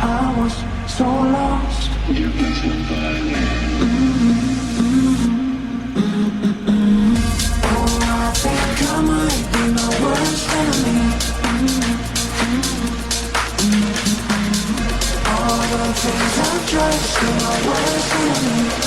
I was so lost. Oh, I think I might be my worst enemy. All the things I've trusted are my worst enemy.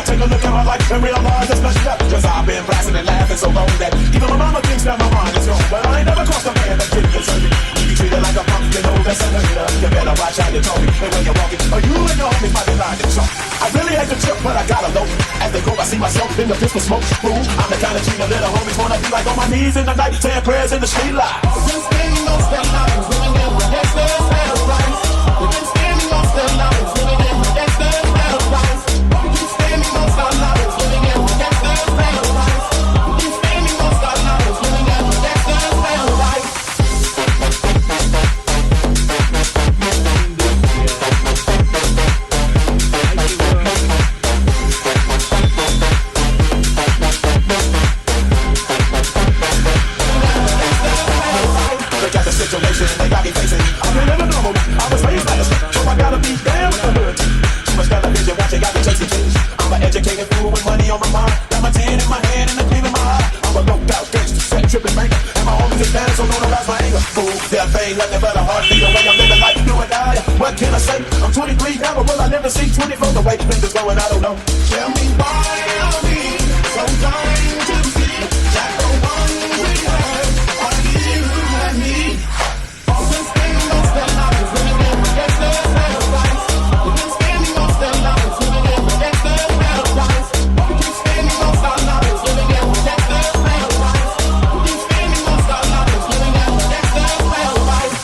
take a look at my life and realize it's messed up. Cause I've been blasting and laughing so long that even my mama thinks that my mind is gone. But I ain't never crossed a man that didn't deserve it. You be treated like a punk, you know that's a hater. You better watch how you're talking and when you're walking, or you and your homies might be lying to chalk. I really hate the trip, but I gotta know. As they go, I see myself in the pistol smoke. Ooh, I'm the kind of G the little homies wanna be like on my knees in the night, saying prayers in the street light. Been spending most of my life living in the gangster's paradise. We've been spending most of my life living in the gangster's paradise. We've been spending most of our lives living in the gangster's paradise. We've been spending most of our lives living in the gangster's paradise. They got me facing. I'm living normal. I was raised by the street, so I gotta be down with the hood. Too much television watching got me chasing things. I'm an educated fool with money on my mind. Got my tin in my hand and a gleam in my eye. I'm a low out gangster, set tripping banker, and my homies is bad, so don't arouse my anger. Fool, that thing nothing but a heartbeat away. I'm living like do or die. What can I say? I'm 23 now, but will I never see 24 the way things going? I don't know. Tell me why are we so blind to see that the one we have are you and me? We've been spending most of our lives living in the gangster's paradise. We've been spending most of our lives living in the gangster's paradise. We keep spending most of our lives living in the gangster's paradise. We keep spending most of our lives living in the gangster's paradise.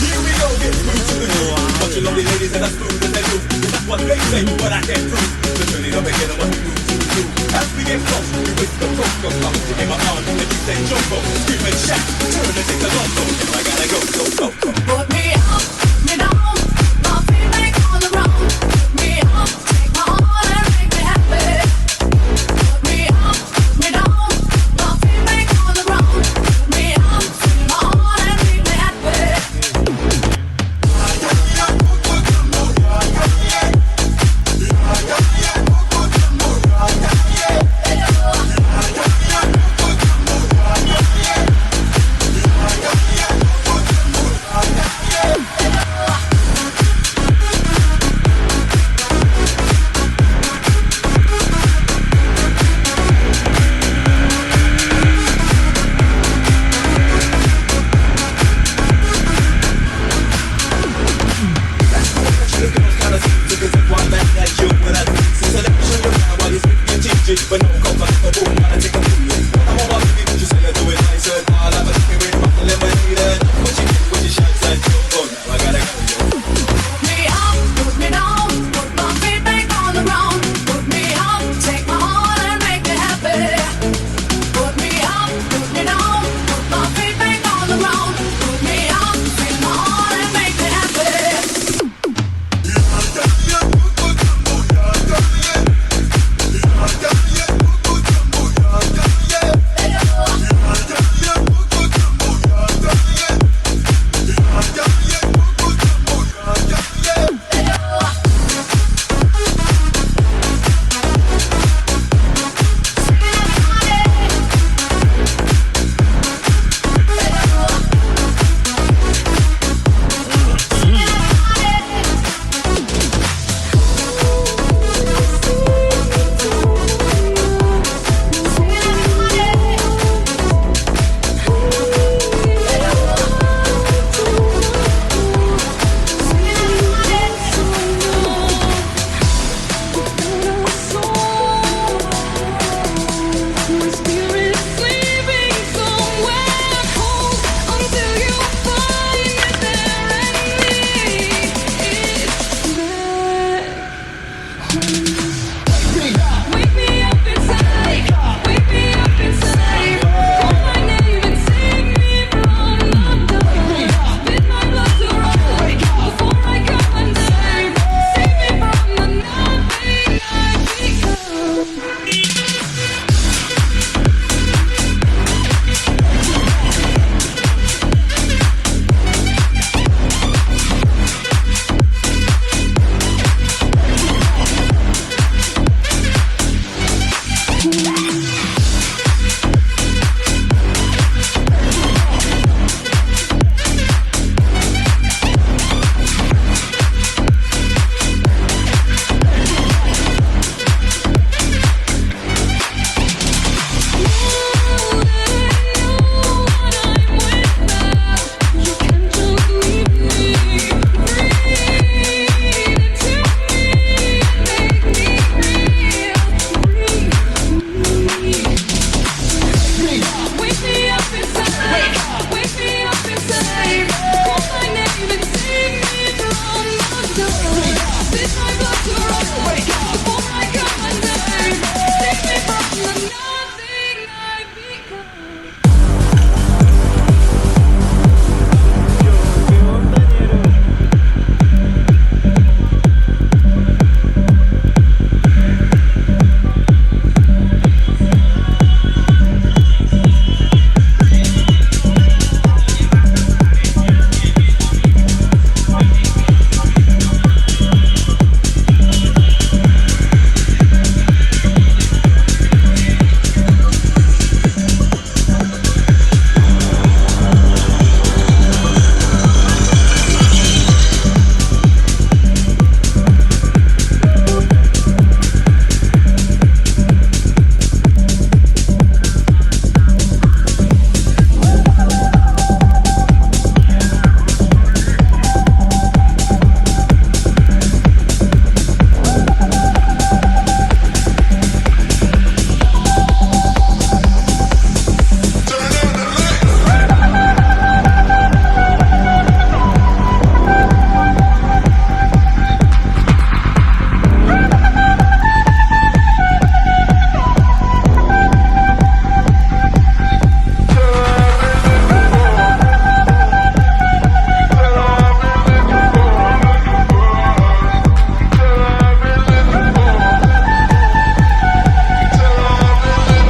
Here we go, get through to the new. Bunch of lonely ladies and that's smooth as they do. That's what they say, but I can't prove. The journey of it, what we do. As we get close, we whisper, go, come in my arms, and you say, jump, scream and shout, turn and take the long go. I gotta go.